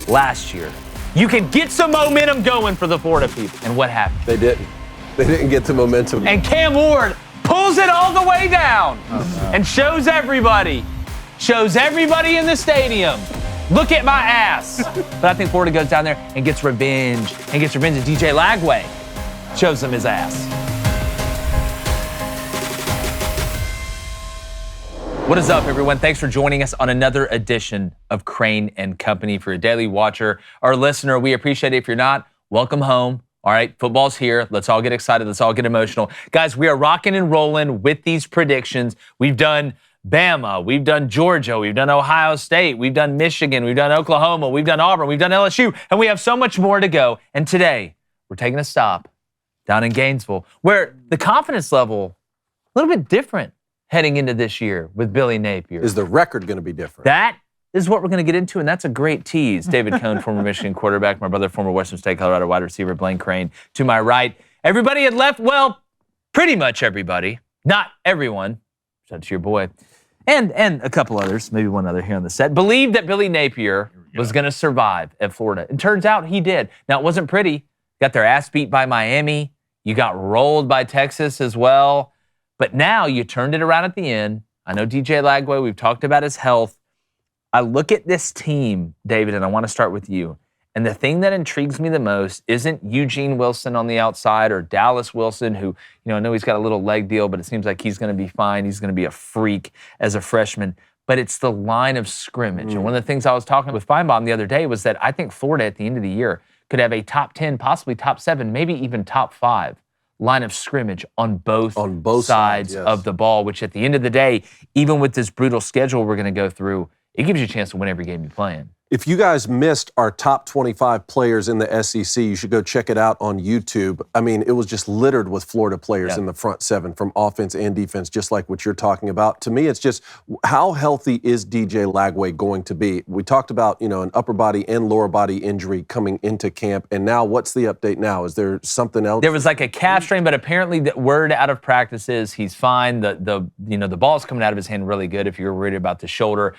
last year. You can get some momentum going for the Florida people. And what happened? They didn't. They didn't get the momentum. And Cam Ward pulls it all the way down and shows everybody in the stadium, look at my ass. But I think Florida goes down there and gets revenge. And DJ Lagway shows them his ass. What is up, everyone? Thanks for joining us on another edition of Crain and Company. For a daily watcher or listener, we appreciate it. If you're not, welcome home. All right, football's here. Let's all get excited. Let's all get emotional. Guys, we are rocking and rolling with these predictions. We've done Bama. We've done Georgia. We've done Ohio State. We've done Michigan. We've done Oklahoma. We've done Auburn. We've done LSU. And we have so much more to go. And today, we're taking a stop down in Gainesville, where the confidence level a little bit different heading into this year with Billy Napier. Is the record going to be different? That is what we're going to get into, and that's a great tease. David Cohn, former Michigan quarterback, my brother, former Western State Colorado wide receiver, Blaine Crain, to my right. Everybody had left, well, pretty much everybody. Not everyone. Shout out to your boy. And a couple others, maybe one other here on the set, believed that Billy Napier was going to survive at Florida. And turns out he did. Now, it wasn't pretty. Got their ass beat by Miami. You got rolled by Texas as well. But now you turned it around at the end. I know DJ Lagway, we've talked about his health. I look at this team, David, and I want to start with you. And the thing that intrigues me the most isn't Eugene Wilson on the outside or Dallas Wilson, who, I know he's got a little leg deal, but it seems like he's going to be fine. He's going to be a freak as a freshman. But it's the line of scrimmage. And one of the things I was talking with Feinbaum the other day was that I think Florida at the end of the year could have a top 10, possibly top 7, maybe even top 5 line of scrimmage on both sides yes. of the ball, which at the end of the day, even with this brutal schedule we're going to go through, it gives you a chance to win every game you play in. If you guys missed our top 25 players in the SEC, you should go check it out on YouTube. I mean, it was just littered with Florida players in the front 7 from offense and defense, just like what you're talking about. To me, it's just how healthy is DJ Lagway going to be? We talked about, an upper body and lower body injury coming into camp. And now what's the update now? Is there something else? There was like a calf strain, but apparently the word out of practice is he's fine. The ball's coming out of his hand really good if you're worried about the shoulder.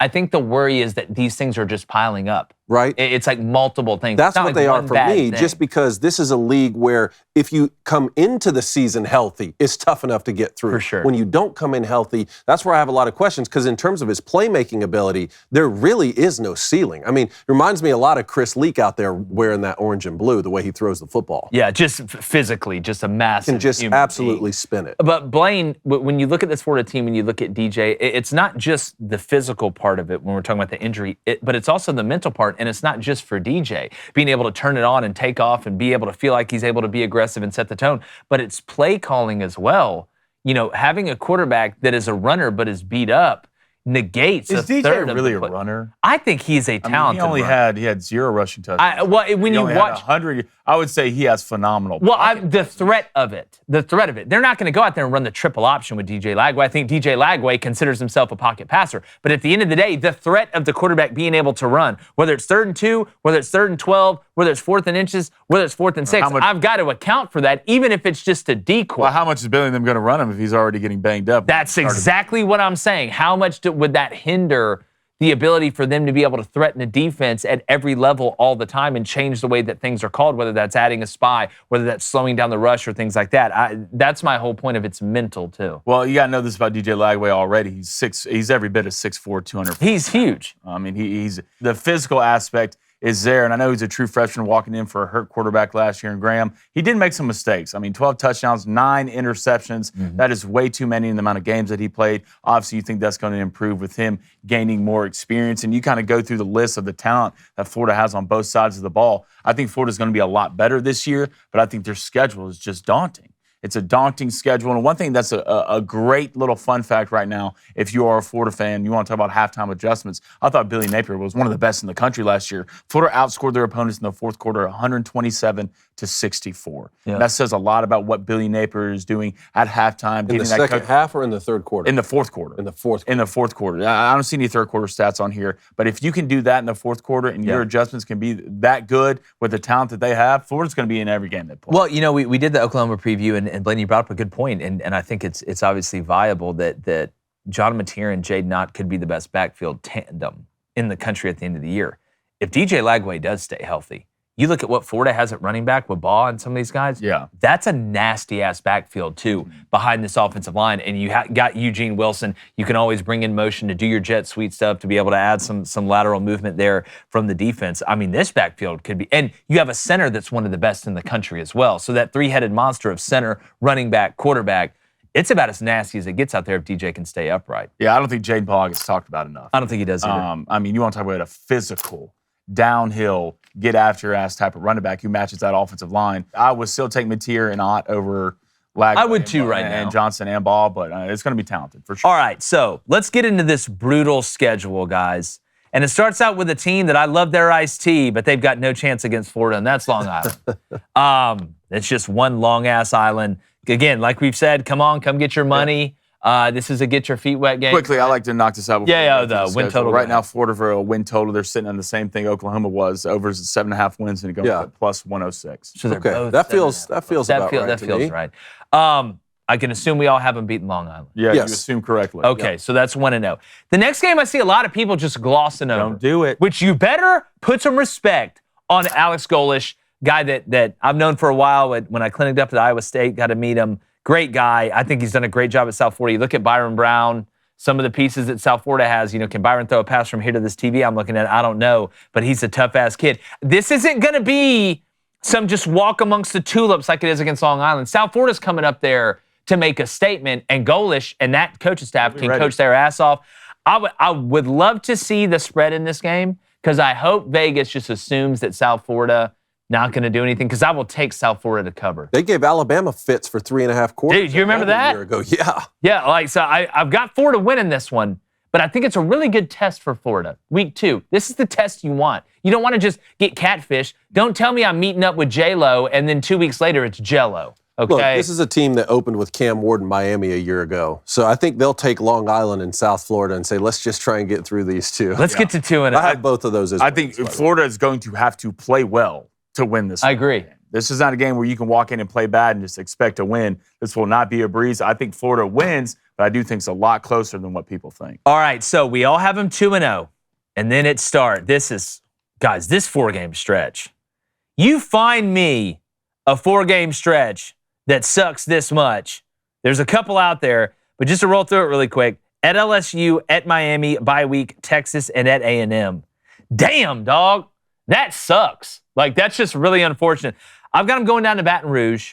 I think the worry is that these things are just piling up. Right. It's like multiple things. That's what like they are for me, thing. just because this is a league where if you come into the season healthy, it's tough enough to get through. For sure. When you don't come in healthy, that's where I have a lot of questions, because in terms of his playmaking ability, there really is no ceiling. I mean, it reminds me a lot of Chris Leak out there wearing that orange and blue, the way he throws the football. Yeah, just physically, just a massive Can just absolutely being. spin it. But Blaine, when you look at this Florida team, when you look at DJ, it's not just the physical part of it when we're talking about the injury, but it's also the mental part, and it's not just for DJ being able to turn it on and take off and be able to feel like he's able to be aggressive and set the tone, but it's play calling as well. Having a quarterback that is a runner but is beat up negates is a DJ third of really the a runner? I think he's a talented runner. He had 0 rushing touchdowns. When you watch 100, I would say he has phenomenal. The threat of it. They're not going to go out there and run the triple option with DJ Lagway. I think DJ Lagway considers himself a pocket passer. But at the end of the day, the threat of the quarterback being able to run, whether it's 3rd and 2, whether it's 3rd and 12, whether it's 4th and inches, whether it's 4th and 6, I've got to account for that, even if it's just a decoy. Well, how much is Billy and them going to run him if he's already getting banged up? That's exactly what I'm saying. How much would that hinder the ability for them to be able to threaten a defense at every level all the time and change the way that things are called, whether that's adding a spy, whether that's slowing down the rush or things like that. That's my whole point of it's mental, too. Well, you got to know this about DJ Lagway already. He's every bit of 6'4", 200. He's huge. I mean, he's the physical aspect is there, and I know he's a true freshman walking in for a hurt quarterback last year in Graham. He did make some mistakes. I mean, 12 touchdowns, 9 interceptions. Mm-hmm. That is way too many in the amount of games that he played. Obviously, you think that's going to improve with him gaining more experience, and you kind of go through the list of the talent that Florida has on both sides of the ball. I think Florida's going to be a lot better this year, but I think their schedule is just daunting. It's a daunting schedule. And one thing that's a great little fun fact right now, if you are a Florida fan, you want to talk about halftime adjustments, I thought Billy Napier was one of the best in the country last year. Florida outscored their opponents in the fourth quarter 127-64. Yeah. That says a lot about what Billy Napier is doing at halftime. In the second half or in the third quarter? In the fourth quarter. In the fourth quarter. In the fourth quarter. I don't see any third quarter stats on here, but if you can do that in the fourth quarter and your adjustments can be that good with the talent that they have, Florida's going to be in every game they play. Well, we did the Oklahoma preview, and Blaine, you brought up a good point, and I think it's obviously viable that John Mateer and Jade Knott could be the best backfield tandem in the country at the end of the year. if DJ Lagway does stay healthy, you look at what Florida has at running back with Baugh and some of these guys. Yeah. That's a nasty-ass backfield, too, behind this offensive line. And you got Eugene Wilson. You can always bring in motion to do your jet sweep stuff to be able to add some lateral movement there from the defense. I mean, this backfield could be – and you have a center that's one of the best in the country as well. So that three-headed monster of center, running back, quarterback, it's about as nasty as it gets out there if DJ can stay upright. Yeah, I don't think Jaden Paul gets talked about enough. I don't think he does either. I mean, you want to talk about a physical, downhill, get after your ass type of running back who matches that offensive line. I would still take Matier and Ott over Lagway. I would too right now. And Johnson and Ball, but it's going to be talented for sure. All right, so let's get into this brutal schedule, guys. And it starts out with a team that I love their iced tea, but they've got no chance against Florida, and that's Long Island. It's just one long-ass island. Again, like we've said, come get your money. This is a get your feet wet game. Quickly, I like to knock this out. The win total. Right now, Florida for a win total, they're sitting on the same thing Oklahoma was. Over 7.5 wins, and it goes at plus 106. So okay, that feels about right. That feels right. I can assume we all have them beating Long Island. Yeah, you assume correctly. Okay, so that's 1-0. The next game, I see a lot of people just glossing over. Don't do it. Which you better put some respect on Alex Golish, guy that I've known for a while. When I cliniced up at Iowa State, got to meet him. Great guy. I think he's done a great job at South Florida. You look at Byron Brown, some of the pieces that South Florida has. Can Byron throw a pass from here to this TV? I'm looking at it. I don't know, but he's a tough-ass kid. This isn't going to be some just walk amongst the tulips like it is against Long Island. South Florida's coming up there to make a statement, and Golish and that coaching staff can coach their ass off. I would love to see the spread in this game because I hope Vegas just assumes that South Florida not going to do anything because I will take South Florida to cover. They gave Alabama fits for 3.5 quarters. Dude, you remember that? A year ago, yeah. Yeah, so I've got Florida winning this one, but I think it's a really good test for Florida. Week 2. This is the test you want. You don't want to just get catfish. Don't tell me I'm meeting up with J-Lo and then 2 weeks later it's Jell-O. Okay. Look, this is a team that opened with Cam Ward in Miami a year ago. So I think they'll take Long Island and South Florida and say, let's just try and get through these two. Let's get to 2-0. I have both of those as I think Florida is going to have to play well to win this. I agree. This is not a game where you can walk in and play bad and just expect to win. This will not be a breeze. I think Florida wins, but I do think it's a lot closer than what people think. All right, so we all have them 2-0, and then it starts. This 4-game stretch. You find me a 4-game stretch that sucks this much. There's a couple out there, but just to roll through it really quick. At LSU, at Miami, bye week, Texas, and at A&M. Damn, dog. That sucks. That's just really unfortunate. I've got them going down to Baton Rouge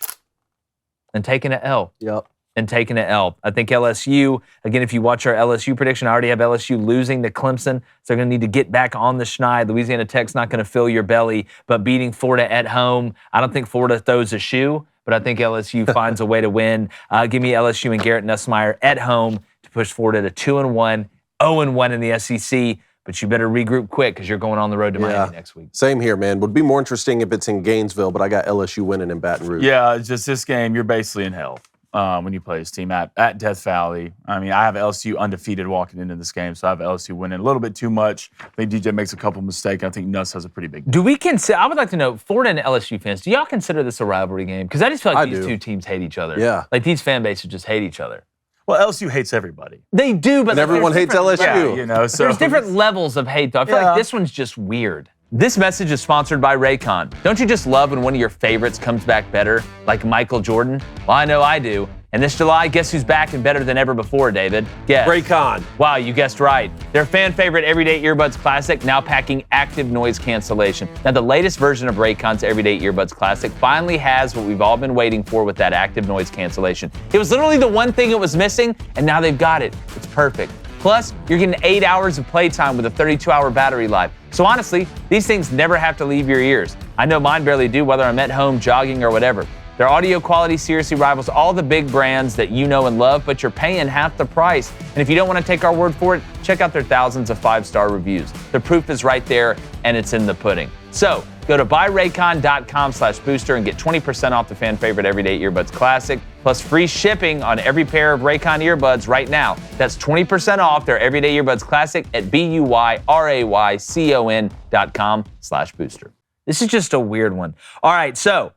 and taking an L. Yep. And taking an L. I think LSU, again, if you watch our LSU prediction, I already have LSU losing to Clemson, so they're going to need to get back on the schneid. Louisiana Tech's not going to fill your belly, but beating Florida at home, I don't think Florida throws a shoe, but I think LSU finds a way to win. Give me LSU and Garrett Nussmeier at home to push Florida to 2-1, 0-1 in the SEC. But you better regroup quick because you're going on the road to Miami next week. Same here, man. Would be more interesting if it's in Gainesville, but I got LSU winning in Baton Rouge. Yeah, it's just this game, you're basically in hell when you play this team at Death Valley. I mean, I have LSU undefeated walking into this game, so I have LSU winning a little bit too much. I think DJ makes a couple mistakes. I think Nuss has a pretty big game. Do we consider, I would like to know, Florida and LSU fans, do y'all consider this a rivalry game? Because I just feel like these two teams hate each other. Yeah. These fan bases just hate each other. Well, LSU hates everybody. They do, but and everyone hates LSU. Yeah, so there's different levels of hate, though. I feel like this one's just weird. This message is sponsored by Raycon. Don't you just love when one of your favorites comes back better, like Michael Jordan? Well, I know I do. And this July, guess who's back and better than ever before, David? Guess. Raycon. Wow, you guessed right. Their fan favorite Everyday Earbuds Classic, now packing active noise cancellation. Now, the latest version of Raycon's Everyday Earbuds Classic finally has what we've all been waiting for with that active noise cancellation. It was literally the one thing it was missing, and now they've got it. It's perfect. Plus, you're getting 8 hours of playtime with a 32-hour battery life. So honestly, these things never have to leave your ears. I know mine barely do, whether I'm at home, jogging, or whatever. Their audio quality seriously rivals all the big brands that you know and love, but you're paying half the price. And if you don't want to take our word for it, check out their thousands of 5-star reviews. The proof is right there, and it's in the pudding. So go to buyraycon.com/booster and get 20% off the fan favorite Everyday Earbuds Classic, plus free shipping on every pair of Raycon earbuds right now. That's 20% off their Everyday Earbuds Classic at BUYRAYCON.com/booster. This is just a weird one. All right, so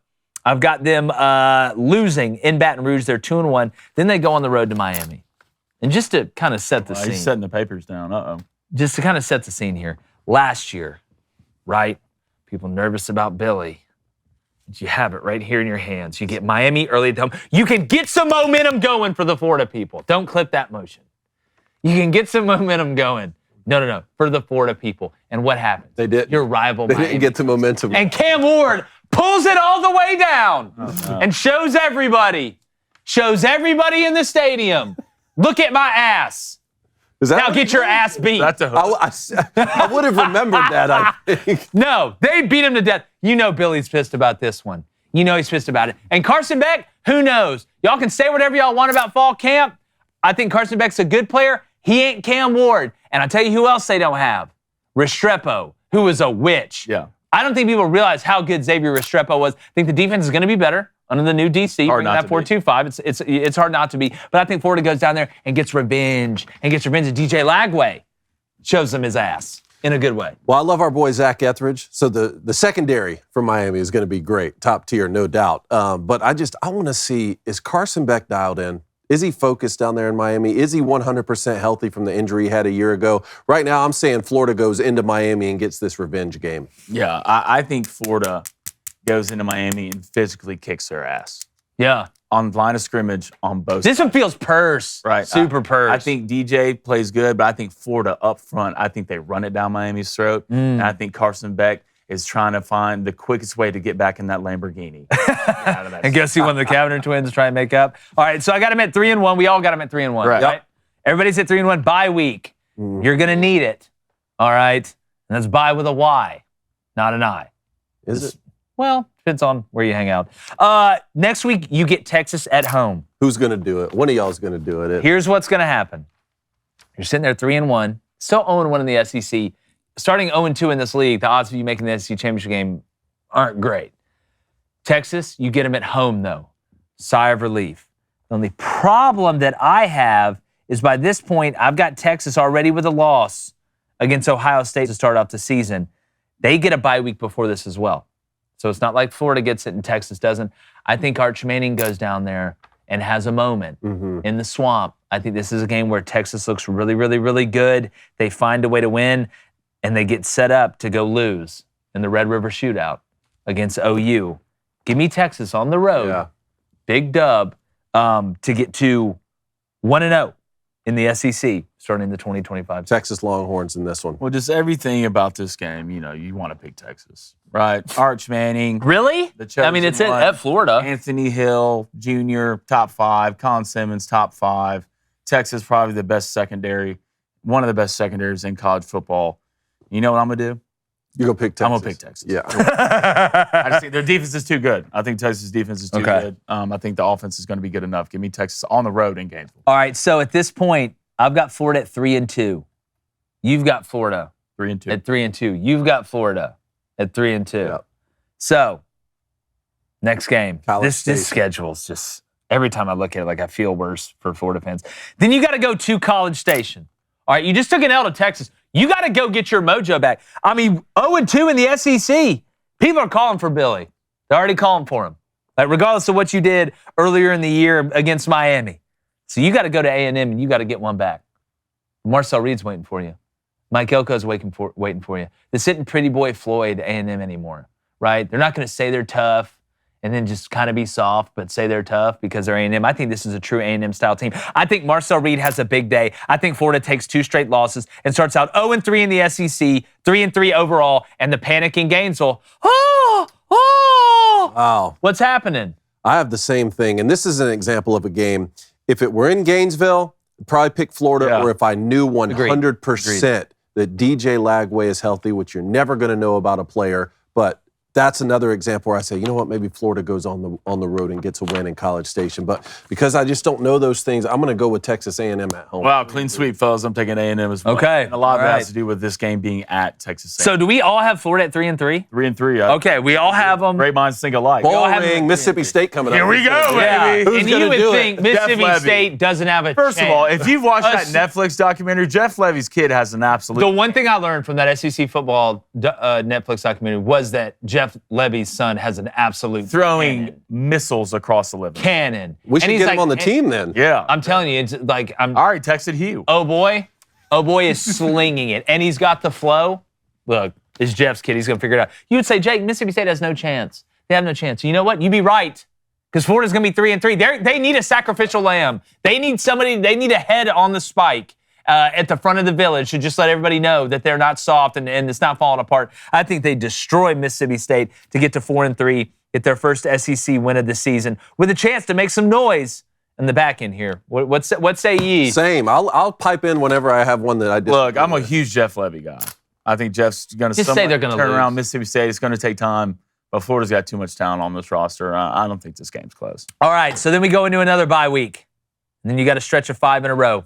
I've got them losing in Baton Rouge. They're 2-1. Then they go on the road to Miami. And just to kind of set the scene. He's setting the papers down. Just to kind of set the scene here. Last year, right? People nervous about Billy. But you have it right here in your hands. You get Miami early at home. You can get some momentum going for the Florida people. Don't clip that motion. You can get some momentum going. No. For the Florida people. And what happens? They did. Your rival They Miami. didn't get the momentum. And Cam Ward pulls it all the way down and shows everybody in the stadium, look at my ass. Now get your ass beat. That's a hook. I would have remembered that, I think. No, they beat him to death. You know Billy's pissed about this one. You know he's pissed about it. And Carson Beck, who knows? Y'all can say whatever y'all want about fall camp. I think Carson Beck's a good player. He ain't Cam Ward. And I'll tell you who else they don't have. Restrepo, who is a witch. Yeah. I don't think people realize how good Xavier Restrepo was. I think the defense is going to be better under the new DC. Hard bringing not that to be. 4-2-5. It's hard not to be. But I think Florida goes down there and gets revenge. And DJ Lagway shows them his ass in a good way. Well, I love our boy Zach Etheridge. So the secondary for Miami is going to be great. Top tier, no doubt. But I want to see, is Carson Beck dialed in? Is he focused down there in Miami? Is he 100% healthy from the injury he had a year ago? Right now, I'm saying Florida goes into Miami and gets this revenge game. Yeah, I think Florida goes into Miami and physically kicks their ass. Yeah. On line of scrimmage on both This sides. one feels purse. Right. Super purse. I think DJ plays good, but I think Florida up front, I think they run it down Miami's throat. And I think Carson Beck is trying to find the quickest way to get back in that Lamborghini. Out of that And go see one of the Cavender twins try and make up. All right, so I got him at 3-1. We all got him at 3-1. Right. Right? Everybody's at 3-1. Bye week. You're going to need it. All right? And that's bye with a Y, not an I. Is it? Well, depends on where you hang out. Next week, you get Texas at home. Who's going to do it? One of y'all is going to do it. Here's what's going to happen. You're sitting there 3-1, still 0-1 in the SEC. Starting 0-2 in this league, the odds of you making the SEC championship game aren't great. Texas, you get them at home, though. Sigh of relief. The only problem that I have is by this point, I've got Texas already with a loss against Ohio State to start off the season. They get a bye week before this as well. So it's not like Florida gets it and Texas doesn't. I think Arch Manning goes down there and has a moment in the swamp. I think this is a game where Texas looks really, really, really good. They find a way to win, and they get set up to go lose in the Red River Shootout against OU. Give me Texas on the road. Yeah. Big dub to get to 1-0 in the SEC starting the 2025 season. Texas Longhorns in this one. Well, just everything about this game, you want to pick Texas, right? Arch Manning. Really? The I mean, it's chosen one. at Florida. Anthony Hill, Jr., top 5. Colin Simmons, top 5. Texas, probably the best secondary, one of the best secondaries in college football. You know what I'm going to do? You're going to pick Texas. I'm going to pick Texas. Yeah. I just think their defense is too good. I think Texas' defense is too Okay. good. I think the offense is going to be good enough. Give me Texas on the road in Gainesville. All right, so at this point, I've got Florida at 3-2. You've got Florida 3-2. at 3-2. You've got Florida at 3-2. Yep. So, next game. College This Station. schedule's just, every time I look at it, like I feel worse for Florida fans. Then you got to go to College Station. All right, you just took an L to Texas. You got to go get your mojo back. I mean, 0-2 in the SEC. People are calling for Billy. They're already calling for him. Like, regardless of what you did earlier in the year against Miami. So you got to go to A&M and you got to get one back. Marcel Reed's waiting for you. Mike Elko's waiting for you. This isn't pretty boy Floyd A&M anymore, right? They're not going to say they're tough and then just kind of be soft, but say they're tough because they're A&M. I think this is a true A&M style team. I think Marcel Reed has a big day. I think Florida takes 2 straight losses and starts out 0-3 in the SEC, 3-3 overall, and the panic in Gainesville. Oh! Wow. What's happening? I have the same thing, and this is an example of a game. If it were in Gainesville, I'd probably pick Florida, Yeah. or if I knew 100% that DJ Lagway is healthy, which you're never going to know about a player, but that's another example where I say, you know what, maybe Florida goes on the road and gets a win in College Station. But because I just don't know those things, I'm going to go with Texas A&M at home. Wow, clean sweep, fellas. I'm taking A&M as well. Okay, And a lot of all it right. has to do with this game being at Texas A&M. So do we all have Florida at 3-3? 3-3. Okay, we all have them. Great minds think alike. Ball have- ring, Mississippi State coming Here up. we go, Yeah, baby. Who's and you gonna would do it? think Mississippi Levy. State doesn't have a First of chance. all, if you've watched that Us- Netflix documentary, Jeff Levy's kid has an absolute. The one thing I learned from that SEC football Netflix documentary was that Jeff Levy's son has an absolute throwing missiles across the living room. cannon. We should And he's get like- him on the team then. Yeah. I'm telling you, it's like I'm. I already texted Hugh. Oh boy is slinging it, and he's got the flow. Look, is Jeff's kid. He's going to figure it out. You would say, Jake, Mississippi State has no chance. They have no chance. You know what? You'd be right. Because Florida's going to be 3-3. They need a sacrificial lamb. They need somebody. They need a head on the spike at the front of the village to just let everybody know that they're not soft and it's not falling apart. I think they destroy Mississippi State to get to 4-3, get their first SEC win of the season with a chance to make some noise in the back end here. What say ye? Same. I'll pipe in whenever I have one that I disagree Look, I'm a with. huge Jeff Levy guy. I think Jeff's going to say they're gonna turn lose. around Mississippi State. It's going to take time. But Florida's got too much talent on this roster. I don't think this game's close. All right, so then we go into another bye week. And then you got a stretch of 5 in a row.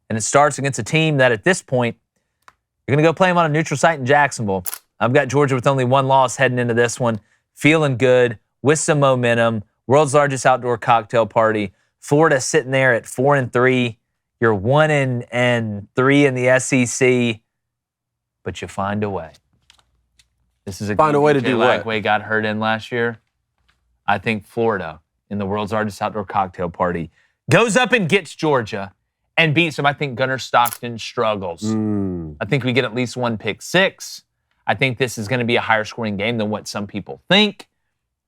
And it starts against a team that at this point, you're going to go play them on a neutral site in Jacksonville. I've got Georgia with only 1 loss heading into this one. Feeling good, with some momentum. World's largest outdoor cocktail party. Florida sitting there at 4-3. You're 1-3 in the SEC. But you find a way. This is a Find a way to do what? Lagway got hurt in last year. I think Florida, in the world's largest outdoor cocktail party, goes up and gets Georgia and beats them. I think Gunnar Stockton struggles. I think we get at least 1 pick six. I think this is going to be a higher scoring game than what some people think.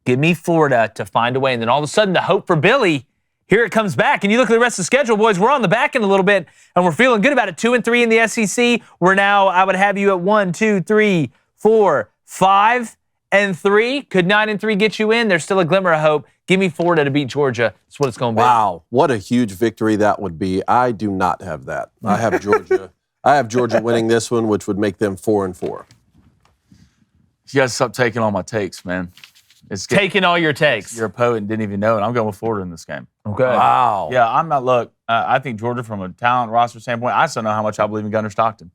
Give me Florida to find a way. And then all of a sudden, the hope for Billy, here it comes back. And you look at the rest of the schedule, boys, we're on the back end a little bit, and we're feeling good about it. 2-3 in the SEC. We're now, I would have you at 1, 2, 3, 4, 5-3. Could 9-3 get you in? There's still a glimmer of hope. Give me Florida to beat Georgia. That's what it's going to be. Wow, what a huge victory that would be. I do not have that. I have Georgia. I have Georgia winning this one, which would make them 4-4. You guys stop taking all my takes, man. It's Taking all your takes. You're a poet and didn't even know it. I'm going with Florida in this game. Okay. Wow. Yeah, I'm not. Look, I think Georgia, from a talent roster standpoint, I still know how much I believe in Gunnar Stockton.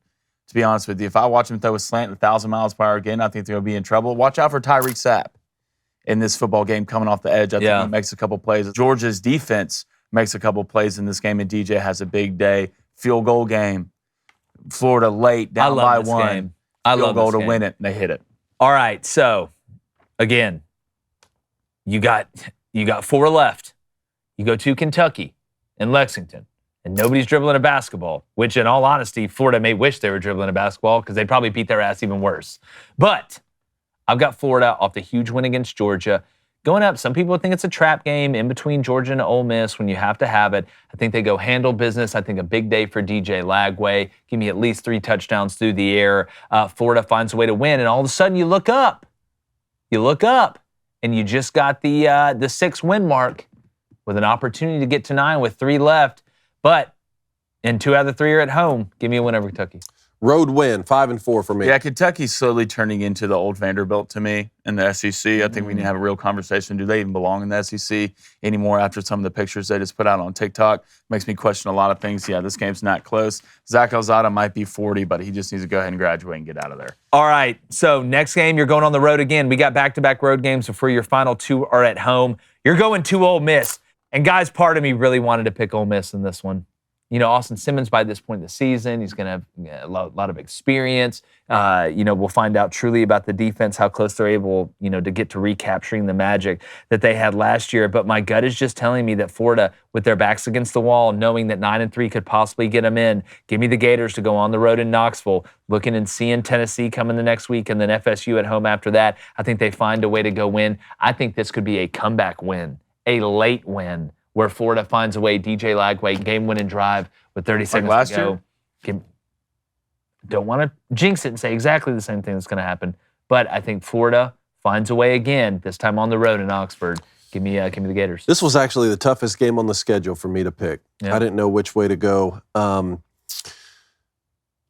To be honest with you, if I watch him throw a slant 1,000 miles per hour again, I think they're going to be in trouble. Watch out for Tyreek Sapp in this football game coming off the edge. I think he makes a couple plays. Georgia's defense makes a couple plays in this game, and DJ has a big day. Field goal game. Florida late, down by 1. Game. I love Field goal this to game. win it, and they hit it. All right, so again, you got 4 left. You go to Kentucky and Lexington, and nobody's dribbling a basketball, which in all honesty, Florida may wish they were dribbling a basketball because they'd probably beat their ass even worse. But I've got Florida off the huge win against Georgia. Going up, some people think it's a trap game in between Georgia and Ole Miss when you have to have it. I think they go handle business. I think a big day for DJ Lagway. Give me at least 3 touchdowns through the air. Florida finds a way to win, and all of a sudden you look up. And you just got the 6-win mark with an opportunity to get to 9 with 3 left. But, and 2 out of the 3 are at home. Give me a win over Kentucky. Road win, 5-4 for me. Yeah, Kentucky's slowly turning into the old Vanderbilt to me in the SEC. I think we need to have a real conversation. Do they even belong in the SEC anymore after some of the pictures they just put out on TikTok? Makes me question a lot of things. Yeah, this game's not close. Zach Alzada might be 40, but he just needs to go ahead and graduate and get out of there. All right, so next game, you're going on the road again. We got back-to-back road games before your final 2 are at home. You're going to Ole Miss. And guys, part of me really wanted to pick Ole Miss in this one. You know, Austin Simmons, by this point in the season, he's going to have a lot of experience. We'll find out truly about the defense, how close they're able, to get to recapturing the magic that they had last year. But my gut is just telling me that Florida, with their backs against the wall, knowing that 9-3 could possibly get them in, give me the Gators to go on the road in Knoxville, looking and seeing Tennessee coming the next week, and then FSU at home after that. I think they find a way to go win. I think this could be a comeback win, a late win, where Florida finds a way. DJ Lagway, game-winning drive with 30 seconds last to go. Don't want to jinx it and say exactly the same thing that's going to happen, but I think Florida finds a way again, this time on the road in Oxford. Give me the Gators. This was actually the toughest game on the schedule for me to pick. Yeah. I didn't know which way to go.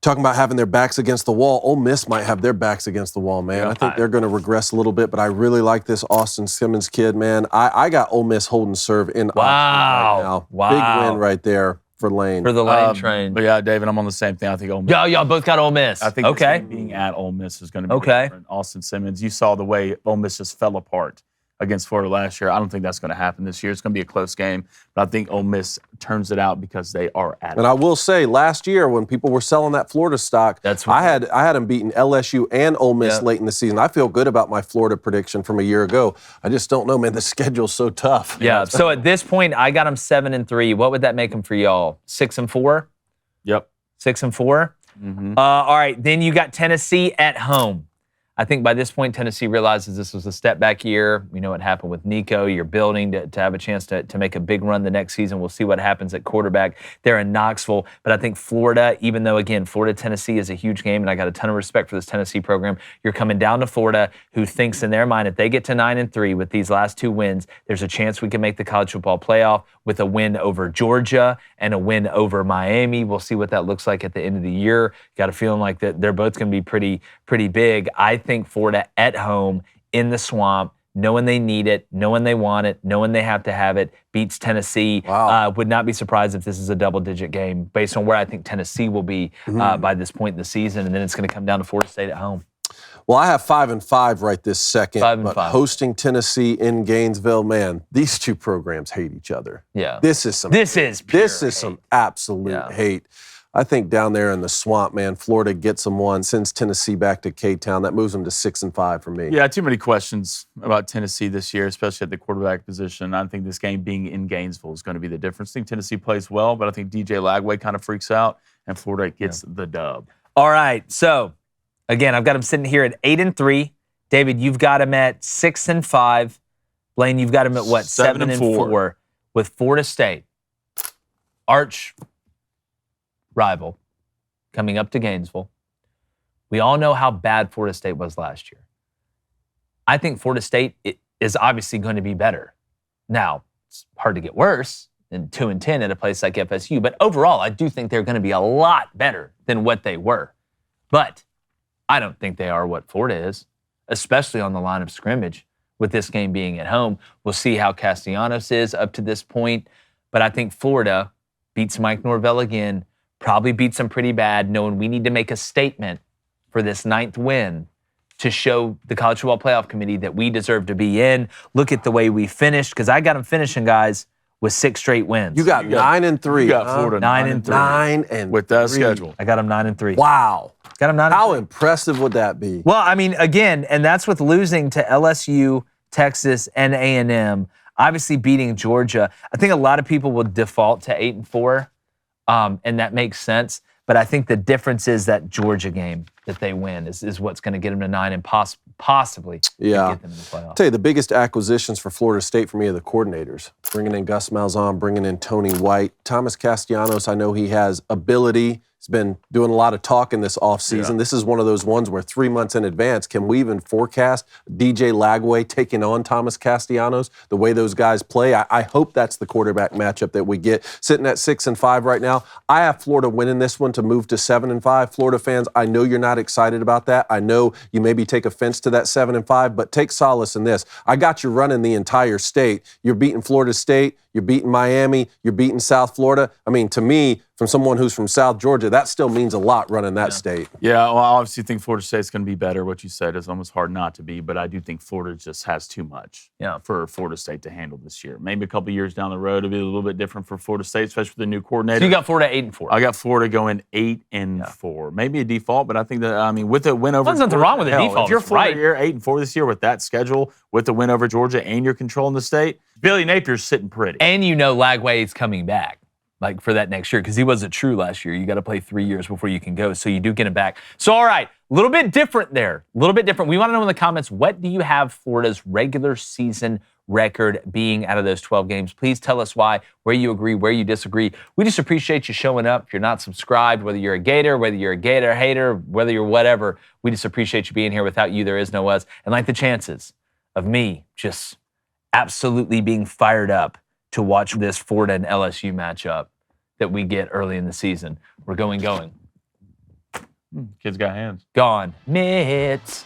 Talking about having their backs against the wall, Ole Miss might have their backs against the wall, man. Yeah. I think they're going to regress a little bit, but I really like this Austin Simmons kid, man. I got Ole Miss holding serve in Oxford right now. Wow. Big win right there for Lane. For the Lane train. But yeah, David, I'm on the same thing. I think Ole Miss. Y'all both got Ole Miss. I think okay. being at Ole Miss is going to be Okay. different. Austin Simmons, you saw the way Ole Miss just fell apart against Florida last year. I don't think that's going to happen this year. It's going to be a close game, but I think Ole Miss turns it out because they are at it. And I will say, last year when people were selling that Florida stock, I had them beating LSU and Ole Miss late in the season. I feel good about my Florida prediction from a year ago. I just don't know, man. The schedule's so tough. Yeah. So at this point, I got them 7-3. What would that make them for y'all? 6-4? Yep. 6-4. All right, then you got Tennessee at home. I think by this point, Tennessee realizes this was a step back year. We know what happened with Nico. You're building to have a chance to make a big run the next season. We'll see what happens at quarterback there in Knoxville. But I think Florida, even though, again, Florida-Tennessee is a huge game, and I got a ton of respect for this Tennessee program, you're coming down to Florida, who thinks in their mind if they get to 9-3 with these last 2 wins, there's a chance we can make the college football playoff with a win over Georgia and a win over Miami. We'll see what that looks like at the end of the year. Got a feeling like that they're both going to be pretty big. I think Florida at home in the swamp, knowing they need it, knowing they want it, knowing they have to have it, beats Tennessee. Wow. Would not be surprised if this is a double-digit game based on where I think Tennessee will be by this point in the season, and then it's going to come down to Florida State at home. Well, I have 5-5 right this second. 5-5. But hosting Tennessee in Gainesville, man, these two programs hate each other. Yeah. This is pure some absolute hate. I think down there in the swamp, man, Florida gets them one, sends Tennessee back to K-Town. That moves them to 6-5 for me. Yeah, too many questions about Tennessee this year, especially at the quarterback position. I think this game being in Gainesville is going to be the difference. I think Tennessee plays well, but I think DJ Lagway kind of freaks out, and Florida gets the dub. All right, so again, I've got him sitting here at 8-3. David, you've got him at 6-5. Blaine, you've got him at what? 7-4 with Florida State. Arch rival coming up to Gainesville. We all know how bad Florida State was last year. I think Florida State is obviously going to be better. Now, it's hard to get worse than 2-10 at a place like FSU, but overall, I do think they're going to be a lot better than what they were. But I don't think they are what Florida is, especially on the line of scrimmage with this game being at home. We'll see how Castellanos is up to this point, but I think Florida beats Mike Norvell again, probably beats them pretty bad, knowing we need to make a statement for this 9th win to show the College Football Playoff Committee that we deserve to be in. Look at the way we finished, because I got them finishing, guys, with 6 straight wins. You got 9-3. You got Florida 9-3. 9-3. With that schedule. I got them 9-3. Wow. Got them 9-3. How impressive would that be? Well, I mean, again, and that's with losing to LSU, Texas, and A&M, obviously beating Georgia. I think a lot of people will default to 8-4. And that makes sense. But I think the difference is that Georgia game that they win is what's going to get them to 9 and possibly get them in the playoffs. I'll tell you, the biggest acquisitions for Florida State for me are the coordinators. Bringing in Gus Malzahn, bringing in Tony White. Thomas Castellanos, I know he has ability. He's been doing a lot of talking this offseason. Yeah. This is one of those ones where 3 months in advance, can we even forecast DJ Lagway taking on Thomas Castellanos, the way those guys play? I hope that's the quarterback matchup that we get. Sitting at 6-5 right now, I have Florida winning this one to move to 7-5. Florida fans, I know you're not excited about that. I know you maybe take offense to that 7-5, but take solace in this. I got you running the entire state. You're beating Florida State. You're beating Miami. You're beating South Florida. I mean, to me, from someone who's from South Georgia, that still means a lot running that state. Yeah, well, I obviously think Florida State's going to be better. What you said is almost hard not to be, but I do think Florida just has too much for Florida State to handle this year. Maybe a couple years down the road, it'll be a little bit different for Florida State, especially with the new coordinator. So you got Florida 8-4. I got Florida going 8-4. Maybe a default, but I think that, I mean, with a win over There's nothing wrong with a default. If you're It's right. Florida, you're 8-4 this year with that schedule, with the win over Georgia, and you're controlling the state, Billy Napier's sitting pretty. And you know Lagway is coming back, like for that next year, because he wasn't true last year. You got to play 3 years before you can go, so you do get him back. So, all right, a little bit different there. A little bit different. We want to know in the comments, what do you have Florida's regular season record being out of those 12 games? Please tell us why, where you agree, where you disagree. We just appreciate you showing up. If you're not subscribed, whether you're a Gator, whether you're a Gator hater, whether you're whatever, we just appreciate you being here. Without you, there is no us. And like the chances of me just absolutely being fired up to watch this Florida and LSU matchup that we get early in the season. We're going. Kids got hands. Gone. Mitts.